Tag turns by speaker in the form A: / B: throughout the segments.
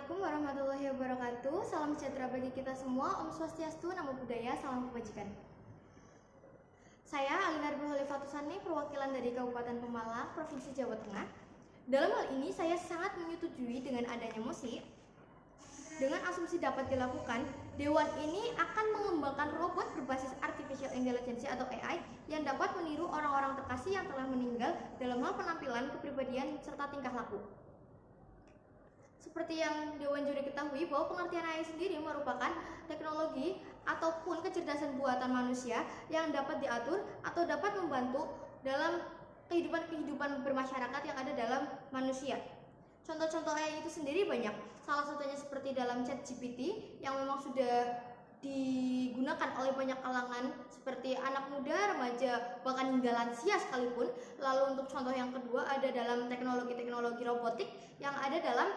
A: Assalamualaikum warahmatullahi wabarakatuh. Salam sejahtera bagi kita semua. Om Swastiastu, Namo Buddhaya, salam kebajikan. Saya Alina Holifatusani, perwakilan dari Kabupaten Pemalang, Provinsi Jawa Tengah. Dalam hal ini saya sangat menyetujui dengan adanya MOSI. Dengan asumsi dapat dilakukan, Dewan ini akan mengembangkan robot berbasis Artificial Intelligence atau AI yang dapat meniru orang-orang terkasih yang telah meninggal dalam hal penampilan, kepribadian, serta tingkah laku. Seperti yang Dewan Juri ketahui bahwa pengertian AI sendiri merupakan teknologi ataupun kecerdasan buatan manusia yang dapat diatur atau dapat membantu dalam kehidupan bermasyarakat yang ada dalam manusia. Contoh-contoh AI itu sendiri banyak. Salah satunya seperti dalam ChatGPT yang memang sudah digunakan oleh banyak kalangan seperti anak muda, remaja, bahkan hingga lansia sekalipun. Lalu untuk contoh yang kedua ada dalam teknologi-teknologi robotik yang ada dalam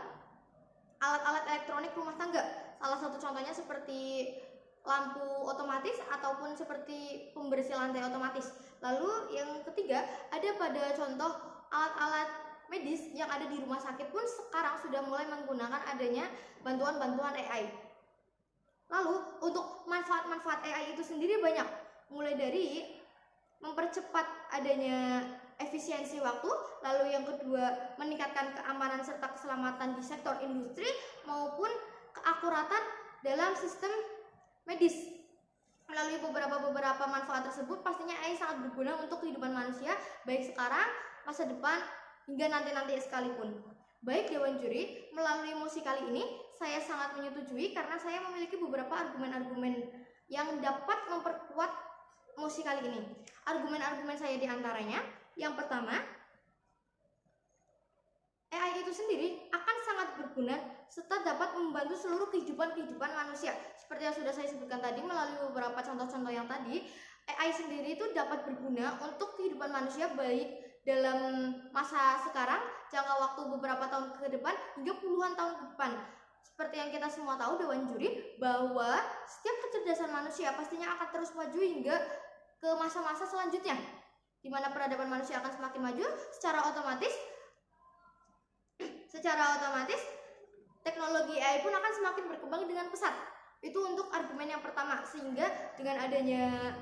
A: alat-alat elektronik rumah tangga. Salah satu contohnya seperti lampu otomatis ataupun seperti pembersih lantai otomatis. Lalu yang ketiga ada pada contoh alat-alat medis yang ada di rumah sakit pun sekarang sudah mulai menggunakan adanya bantuan-bantuan AI. Lalu untuk manfaat-manfaat AI itu sendiri banyak, mulai dari mempercepat adanya efisiensi waktu, lalu yang kedua meningkatkan keamanan serta keselamatan di sektor industri maupun keakuratan dalam sistem medis. Melalui beberapa manfaat tersebut pastinya AI sangat berguna untuk kehidupan manusia baik sekarang, masa depan, hingga nanti sekalipun. Baik Dewan Juri, melalui MOSI kali ini saya sangat menyetujui karena saya memiliki beberapa argumen-argumen yang dapat memperkuat MOSI kali ini. Argumen-argumen saya diantaranya, yang pertama, AI itu sendiri akan sangat berguna serta dapat membantu seluruh kehidupan manusia. Seperti yang sudah saya sebutkan tadi melalui beberapa contoh-contoh yang tadi, AI sendiri itu dapat berguna untuk kehidupan manusia baik dalam masa sekarang, jangka waktu beberapa tahun ke depan, hingga puluhan tahun ke depan. Seperti yang kita semua tahu Dewan Juri bahwa setiap kecerdasan manusia pastinya akan terus maju hingga ke masa-masa selanjutnya, di mana peradaban manusia akan semakin maju. Secara otomatis teknologi AI pun akan semakin berkembang dengan pesat. Itu untuk argumen yang pertama, sehingga dengan adanya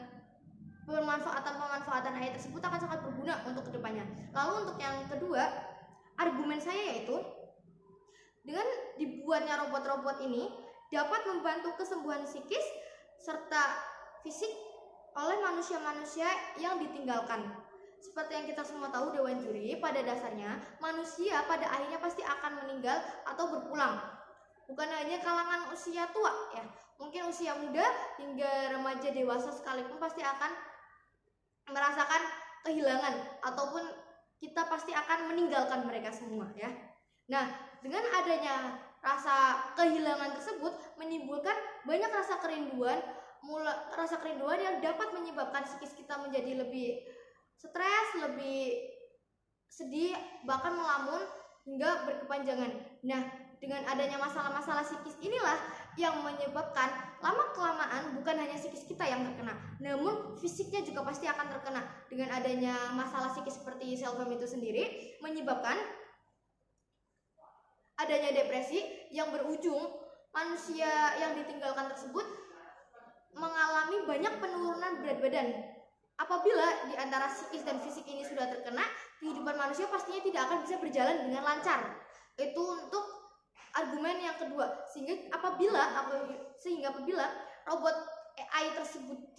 A: pemanfaatan AI tersebut akan sangat berguna untuk kedepannya. Lalu untuk yang kedua, argumen saya yaitu dengan dibuatnya robot-robot ini dapat membantu kesembuhan psikis serta fisik oleh manusia-manusia yang ditinggalkan. Seperti yang kita semua tahu Dewan Juri, pada dasarnya manusia pada akhirnya pasti akan meninggal atau berpulang. Bukan hanya kalangan usia tua ya, mungkin usia muda hingga remaja dewasa sekalipun pasti akan merasakan kehilangan ataupun kita pasti akan meninggalkan mereka semua ya. Nah, dengan adanya rasa kehilangan tersebut menimbulkan banyak rasa kerinduan yang dapat menyebabkan psikis kita menjadi lebih stres, lebih sedih, bahkan melamun hingga berkepanjangan. Nah, dengan adanya masalah-masalah psikis inilah yang menyebabkan lama-kelamaan bukan hanya psikis kita yang terkena, namun fisiknya juga pasti akan terkena. Dengan adanya masalah psikis seperti self-harm itu sendiri menyebabkan adanya depresi yang berujung manusia yang ditinggalkan tersebut mengalami banyak penurunan berat badan. Apabila di antara psikis dan fisik ini sudah terkena, kehidupan manusia pastinya tidak akan bisa berjalan dengan lancar. Itu untuk argumen yang kedua. Sehingga apabila robot AI tersebut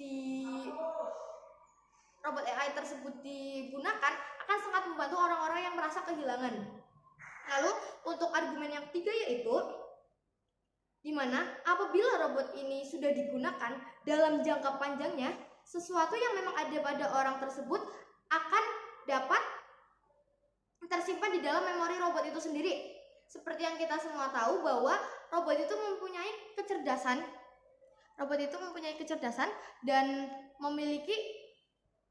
A: digunakan akan sangat membantu orang-orang yang merasa kehilangan. Lalu untuk argumen yang ketiga yaitu dimana apabila robot ini sudah digunakan dalam jangka panjangnya, sesuatu yang memang ada pada orang tersebut akan dapat tersimpan di dalam memori robot itu sendiri. Seperti yang kita semua tahu bahwa robot itu mempunyai kecerdasan dan memiliki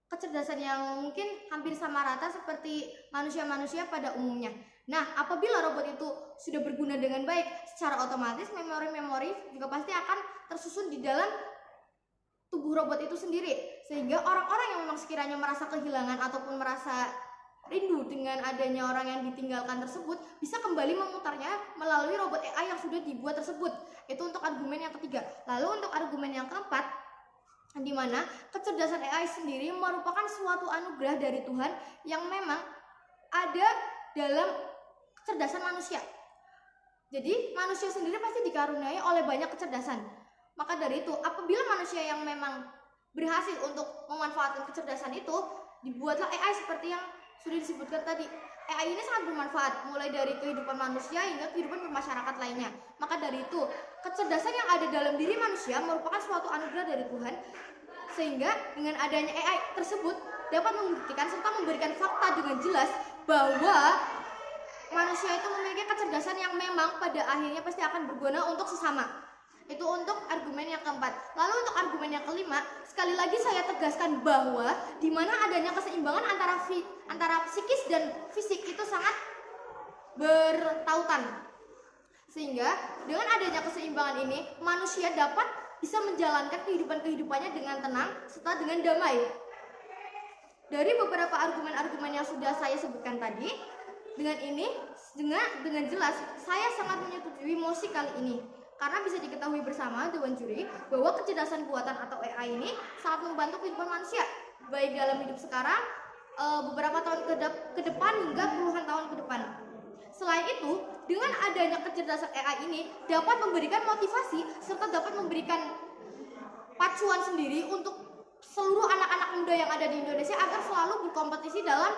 A: kecerdasan yang mungkin hampir sama rata seperti manusia-manusia pada umumnya. Nah, apabila robot itu sudah berguna dengan baik, secara otomatis memori-memori juga pasti akan tersusun di dalam tubuh robot itu sendiri, sehingga orang-orang yang memang sekiranya merasa kehilangan ataupun merasa rindu dengan adanya orang yang ditinggalkan tersebut, bisa kembali memutarnya melalui robot AI yang sudah dibuat tersebut. Itu untuk argumen yang ketiga. Lalu untuk argumen yang keempat, di mana kecerdasan AI sendiri merupakan suatu anugerah dari Tuhan yang memang ada dalam kecerdasan manusia. Jadi manusia sendiri pasti dikaruniai oleh banyak kecerdasan. Maka dari itu, apabila manusia yang memang berhasil untuk memanfaatkan kecerdasan itu, dibuatlah AI seperti yang sudah disebutkan tadi. AI ini sangat bermanfaat, mulai dari kehidupan manusia hingga kehidupan bermasyarakat lainnya. Maka dari itu, kecerdasan yang ada dalam diri manusia merupakan suatu anugerah dari Tuhan, sehingga dengan adanya AI tersebut dapat membuktikan serta memberikan fakta dengan jelas bahwa manusia itu memiliki kecerdasan yang memang pada akhirnya pasti akan berguna untuk sesama. Itu untuk argumen yang keempat. Lalu untuk argumen yang kelima, sekali lagi saya tegaskan bahwa di mana adanya keseimbangan antara psikis dan fisik itu sangat bertautan. Sehingga dengan adanya keseimbangan ini, manusia dapat bisa menjalankan kehidupannya dengan tenang serta dengan damai. Dari beberapa argumen-argumen yang sudah saya sebutkan tadi, dengan jelas saya sangat menyetujui mosi kali ini. Karena bisa diketahui bersama Dewan Juri bahwa kecerdasan buatan atau AI ini sangat membantu kehidupan manusia, baik dalam hidup sekarang, beberapa tahun ke depan hingga puluhan tahun ke depan. Selain itu, dengan adanya kecerdasan AI ini dapat memberikan motivasi serta dapat memberikan pacuan sendiri untuk seluruh anak-anak muda yang ada di Indonesia agar selalu berkompetisi dalam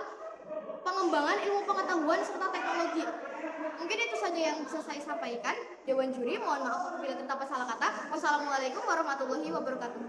A: pengembangan ilmu pengetahuan serta teknologi. Mungkin itu saja yang bisa saya sampaikan. Dewan Juri, mohon maaf apabila terdapat salah kata. Wassalamualaikum warahmatullahi wabarakatuh.